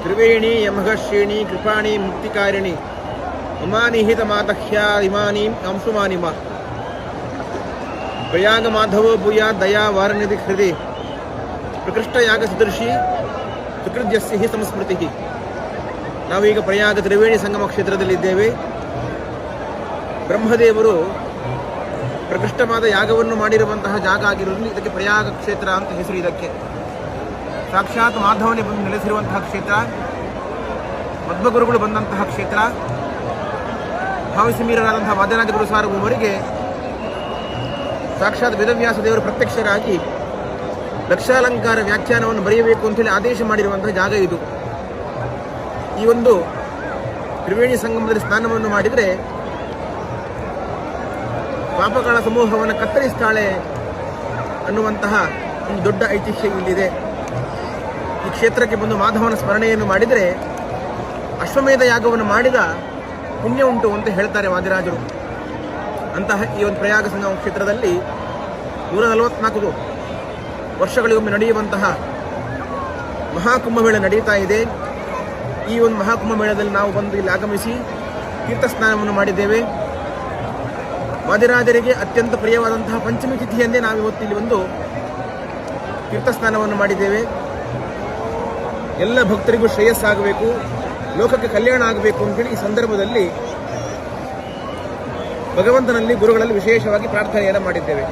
ತ್ರಿವೇಣಿ ಯಮಘಶ್ರೇಣಿ ಕೃಪಾಣಿ ಮುಕ್ತಿಕಾರಿಣಿ ಮಮಾನಿಹಿತ ಮಾತಹ್ಯ ಇಮಾನೀಂ ಅಂಶುಮಾನಿಮ ಪ್ರಯಾಗ ಮಾಧವೋ ಭೂಯ ದಯಾ ವಾರನಿಧಿ ಹೃದಯ ಪ್ರಕೃಷ್ಟ ಯಾಗ ಸದೃಶಿ ಸುಕೃದ್ಯಸ್ಯ ಹಿ ಸಂಸ್ಮೃತಿ. ನಾವೀಗ ಪ್ರಯಾಗ ತ್ರಿವೇಣಿ ಸಂಗಮ ಕ್ಷೇತ್ರದಲ್ಲಿದ್ದೇವೆ. ಬ್ರಹ್ಮದೇವರು ಪ್ರಕೃಷ್ಟವಾದ ಯಾಗವನ್ನು ಮಾಡಿರುವಂತಹ ಜಾಗ ಆಗಿರುವುದರಿಂದ ಇದಕ್ಕೆ ಪ್ರಯಾಗ ಕ್ಷೇತ್ರ ಅಂತ ಹೆಸರು. ಇದಕ್ಕೆ ಸಾಕ್ಷಾತ್ ಮಾಧವನೇ ಬಂದು ನೆಲೆಸಿರುವಂತಹ ಕ್ಷೇತ್ರ, ಮಧ್ವಗುರುಗಳು ಬಂದಂತಹ ಕ್ಷೇತ್ರ. ಭಾವಿಸಿಮೀರರಾದಂತಹ ವಾದ್ಯನಾಥ ಗುರು ಸಾರ್ವಭೌಮರಿಗೆ ಸಾಕ್ಷಾತ್ ವೇದವ್ಯಾಸ ದೇವರು ಪ್ರತ್ಯಕ್ಷರಾಗಿ ಲಕ್ಷಾಲಂಕಾರ ವ್ಯಾಖ್ಯಾನವನ್ನು ಬರೆಯಬೇಕು ಅಂತೇಳಿ ಆದೇಶ ಮಾಡಿರುವಂತಹ ಜಾಗ ಇದು. ಈ ಒಂದು ತ್ರಿವೇಣಿ ಸಂಗಮದಲ್ಲಿ ಸ್ನಾನವನ್ನು ಮಾಡಿದರೆ ಪಾಪಗಳ ಸಮೂಹವನ್ನು ಕತ್ತರಿಸ್ತಾಳೆ ಅನ್ನುವಂತಹ ಒಂದು ದೊಡ್ಡ ಐತಿಹ್ಯ ಇಲ್ಲಿದೆ. ಈ ಕ್ಷೇತ್ರಕ್ಕೆ ಬಂದು ಮಾಧವನ ಸ್ಮರಣೆಯನ್ನು ಮಾಡಿದರೆ ಅಶ್ವಮೇಧ ಯಾಗವನ್ನು ಮಾಡಿದ ಪುಣ್ಯ ಉಂಟು ಅಂತ ಹೇಳ್ತಾರೆ ವಾದಿರಾಜರು. ಅಂತಹ ಈ ಒಂದು ಪ್ರಯಾಗ ಸಂಗಮ ಕ್ಷೇತ್ರದಲ್ಲಿ 144 ವರ್ಷಗಳಿಗೊಮ್ಮೆ ನಡೆಯುವಂತಹ ಮಹಾಕುಂಭಮೇಳ ನಡೀತಾ ಇದೆ. ಈ ಒಂದು ಮಹಾಕುಂಭಮೇಳದಲ್ಲಿ ನಾವು ಬಂದು ಇಲ್ಲಿ ಆಗಮಿಸಿ ತೀರ್ಥಸ್ನಾನವನ್ನು ಮಾಡಿದ್ದೇವೆ. ವಾದಿರಾಜರಿಗೆ ಅತ್ಯಂತ ಪ್ರಿಯವಾದಂತಹ ಪಂಚಮಿ ತಿಥಿಯಂದೇ ನಾವು ಇವತ್ತು ಇಲ್ಲಿ ಒಂದು ತೀರ್ಥಸ್ನಾನವನ್ನು ಮಾಡಿದ್ದೇವೆ. ಎಲ್ಲ ಭಕ್ತರಿಗೂ ಶ್ರೇಯಸ್ಸಾಗಬೇಕು, ಲೋಕಕ್ಕೆ ಕಲ್ಯಾಣ ಆಗಬೇಕು ಅಂತೇಳಿ ಈ ಸಂದರ್ಭದಲ್ಲಿ ಭಗವಂತನಲ್ಲಿ ಗುರುಗಳಲ್ಲಿ ವಿಶೇಷವಾಗಿ ಪ್ರಾರ್ಥನೆಯನ್ನು ಮಾಡಿದ್ದೇವೆ.